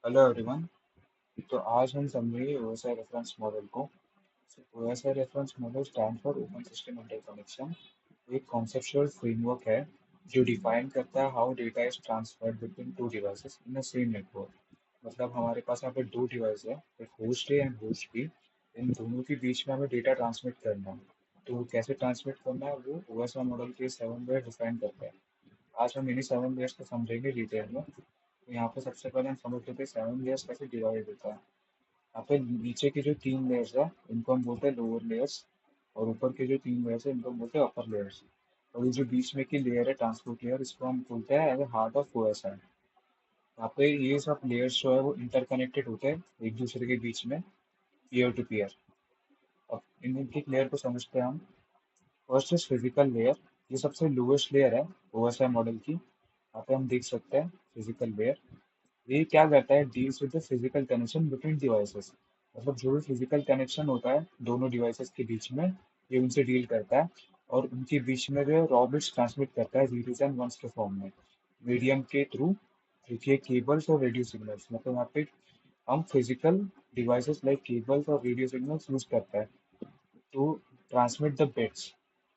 Hello everyone. तो आज हम समझेंगे ओएसआई रेफरेंस मॉडल को। OSI reference model stand for open system interconnection. एक कॉन्सेप्चुअल फ्रेमवर्क है जो डिफाइन करता है how data is transferred between two devices in a same network. मतलब हमारे पास यहाँ पे दो डिवाइस है, एक host A and host B. इन दोनों के बीच में हमें डेटा ट्रांसमिट करना है। तो वो कैसे ट्रांसमिट करना है वो ओएसआई मॉडल के 7 लेयर डिफाइन करता है। आज हम इन्हीं 7 लेयर्स को समझेंगे डिटेल में। तो यहाँ पे सबसे पहले हम समझ लेते हैं 7 लेयर्स कैसे डिवाइड होता है। यहाँ पे नीचे के जो 3 लेयर्स है इनको हम बोलते हैं लोअर लेयर्स, और ऊपर के जो 3 लेयर्स है इनको हम बोलते हैं अपर लेयर्स। और ये जो बीच में की लेयर है ट्रांसपोर्ट लेयर, इसको हम बोलते हैं एज हार्ट ऑफ ओएसआई। यहाँ पे ये सब लेयर्स जो है वो इंटरकनेक्टेड होते हैं एक दूसरे के बीच में, पीयर टू पीयर। अब इन एक लेयर को समझते हैं हम। First is physical layer. ये सबसे लोएस्ट लेयर है ओएसआई मॉडल की। यहाँ पे हम देख सकते हैं फिजिकल लेयर। ये क्या करता है, deals with the physical connection between devices. मतलब जो भी फिजिकल कनेक्शन होता है दोनों डिवाइसेस के बीच में, ये उनसे डील करता है। और उनके बीच में जो रॉ बिट्स ट्रांसमिट करता है जीरोस एंड वंस के फॉर्म में, मीडियम के थ्रू, देखिए केबल्स और रेडियो सिग्नल्स। मतलब यहाँ पे हम फिजिकल डिवाइसेस लाइक केबल्स और रेडियो सिग्नल्स यूज करता है टू ट्रांसमिट द बिट्स।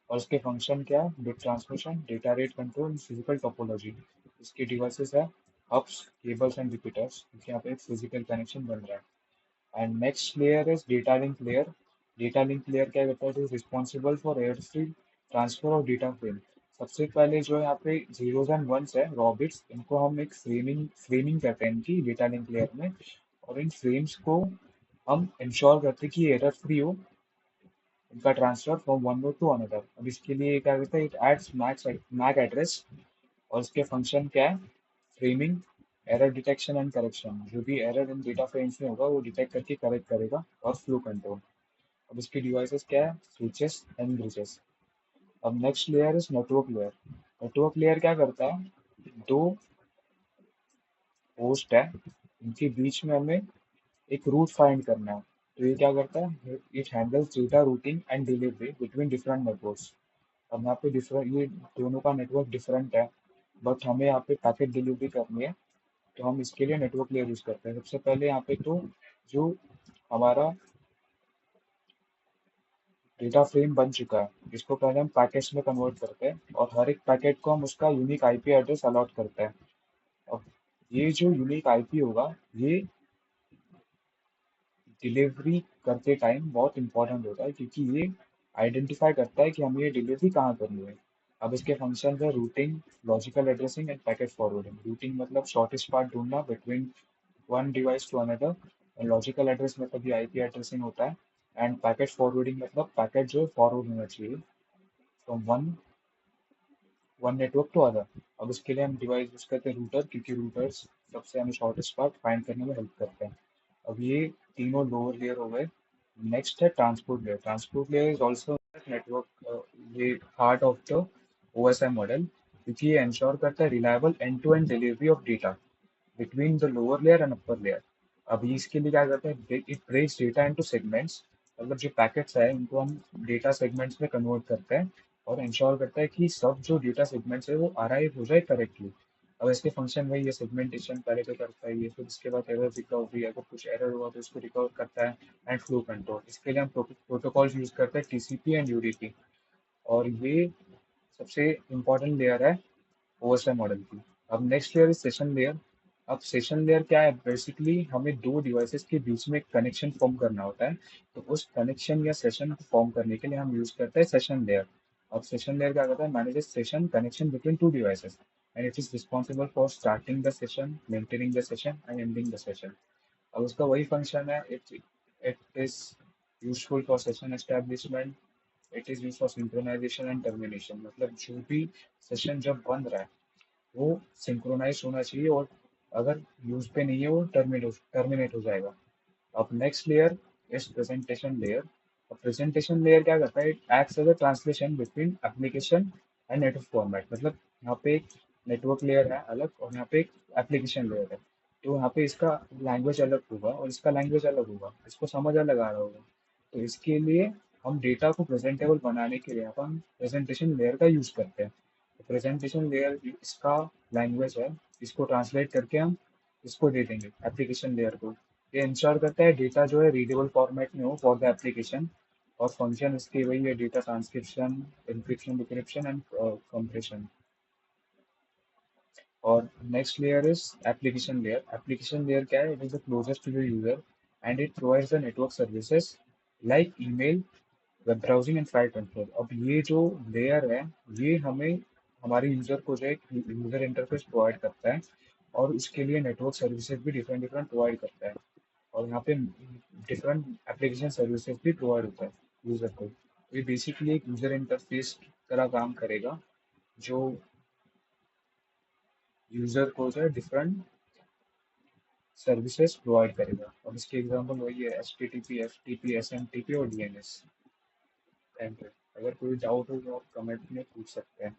और इसके फंक्शन क्या है, bit transmission, data rate control, physical topology. इसके डिवाइसेस है हब्स, केबल्स एंड रिपीटर्स। यहाँ पे एक फिजिकल कनेक्शन बन रहा है। And next layer is data link layer. Data link layer क्या करता है, it is responsible for air free transfer of data frame. सबसे पहले जो यहाँ पे जीरोस एंड वंस है रॉ बिट्स, इनको हम एक फ्रेमिंग करते हैं इनकी डेटा लिंक लेयर में। और इन फ्रेम्स को हम इंश्योर करते हैं कि एरर फ्री हो इनका transfer from one node to another. अब इसके लिए क्या करता है, इट एड्स मैक एड्रेस। और इसके फंक्शन क्या है, framing, error detection and correction. जो भी एरर इन डेटा फ्रेम्स में होगा वो डिटेक्ट करके करेक्ट करेगा, और फ्लो कंट्रोल। अब इसके डिवाइसेस क्या है, स्विचेस एंड ब्रिजेस। अब next layer is network layer. Network layer क्या करता है, दो होस्ट है, इनके बीच में हमें एक रूट फाइंड करना है। तो ये क्या करता है, it handles data routing and delivery between different networks. अब यहाँ पे डिफरेंट, ये दोनों का नेटवर्क डिफरेंट है, बट हमें यहाँ पे पैकेट डिलीवरी करनी है। तो हम इसके लिए नेटवर्क लेयर यूज करते हैं। सबसे पहले यहाँ पे तो जो हमारा डेटा फ्रेम बन चुका है इसको पहले हम पैकेट्स में कन्वर्ट करते हैं, और हर एक पैकेट को हम उसका यूनिक आईपी एड्रेस अलॉट करते हैं। अब ये जो यूनिक आईपी होगा ये डिलीवरी करते टाइम बहुत इंपॉर्टेंट होता है, क्योंकि ये आइडेंटिफाई करता है कि हमें ये डिलीवरी कहाँ करनी है। अब इसके फंक्शन है routing, logical addressing and packet forwarding. Routing मतलब शॉर्टेस्ट पाथ ढूंढना between one device to another. Logical address मतलब ये आईपी एड्रेसिंग होता है। एंड पैकेट फॉरवर्डिंग मतलब पैकेट जो फॉरवर्ड होना चाहिए from one one network to other. अब इसके लिए हम डिवाइस यूज करते हैं रूटर, क्योंकि रूटर्स सबसे हमें शॉर्टेस्ट पाथ फाइंड करने में हेल्प करते हैं। अब ये तीनों लोअर लेयर हो गए। नेक्स्ट है transport layer. Transport layer is also network, ये part of the OSI model, क्योंकि ये इंश्योर करता है reliable end to end delivery of data between the lower layer and upper layer. अभी इसके लिए क्या करते हैं, it breaks data into segments. मतलब जो पैकेट्स है इनको हम डेटा सेगमेंट्स में कन्वर्ट करते हैं, और इंश्योर करता है कि सब जो डेटा सेगमेंट्स है वो अराइव हो जाए करेक्टली। अब इसके फंक्शन वही है, सेगमेंटेशन पहले तो करता है ये, फिर इसके बाद एरर रिकवरी, अगर कुछ एरर हुआ तो इसको रिकवर करता है। एंड फ्लो कंट्रोल, इसके लिए हम प्रोटोकॉल्स यूज करते हैं टीसीपी एंड यूडीपी। और ये सबसे इम्पोर्टेंट लेयर है ओएसआई मॉडल की। अब next layer is session layer. अब सेशन लेयर क्या है, बेसिकली हमें दो डिवाइसेस के बीच में कनेक्शन फॉर्म करना होता है। तो उस कनेक्शन या सेशन को फॉर्म करने के लिए हम यूज करते हैं सेशन लेयर। अब सेशन लेयर क्या करता है, manages session connection between two devices, and it is responsible for starting the session, maintaining the session and ending the session. अब उसका वही फंक्शन है, it it is useful for session establishment, it is use for synchronization and termination. मतलब जो भी session जब बन रहा है वो सिंक्रोनाइज होना चाहिए, और अगर यूज पे नहीं है वो टर्मिनेट हो जाएगा। अब next layer is presentation layer. अब प्रेजेंटेशन लेयर क्या करता है, it acts as a translation between application and network format. मतलब यहाँ पे एक नेटवर्क लेयर है अलग, और यहाँ पे एक एप्लीकेशन लेयर है। तो यहाँ पे इसका लैंग्वेज अलग होगा और इसका लैंग्वेज अलग होगा, इसको समझ अलग आ रहा होगा। तो इसके लिए हम डेटा को प्रेजेंटेबल बनाने के लिए अपन प्रेजेंटेशन लेयर का यूज करते हैं। प्रेजेंटेशन लेयर इसका लैंग्वेज है, इसको ट्रांसलेट करके हम इसको दे देंगे एप्लीकेशन लेयर को। ये इंश्योर करता है डेटा जो है रीडेबल फॉर्मेट में हो फॉर द एप्लीकेशन। और फंक्शन इसके वही है, data transcription, encryption, decryption and compression. और next layer is application layer. Application layer क्या है? It is the closest to the user and it provides the network services like email, web browsing and file control. अब ये जो layer है, ये हमें हमारे यूजर को जो है यूजर इंटरफेस प्रोवाइड करता है, और उसके लिए नेटवर्क सर्विसेज भी डिफरेंट डिफरेंट प्रोवाइड करता है। और यहाँ पे डिफरेंट एप्लीकेशन सर्विसेज भी प्रोवाइड होता है यूजर को। ये बेसिकली एक यूजर इंटरफेस तरह काम करेगा, जो यूजर को जो है डिफरेंट सर्विसेज प्रोवाइड करेगा। और इसके एग्जांपल वही है H T T P, F T P, S M T P और D N S. Thank you. अगर कोई डाउट हो तो आप कमेंट में पूछ सकते हैं।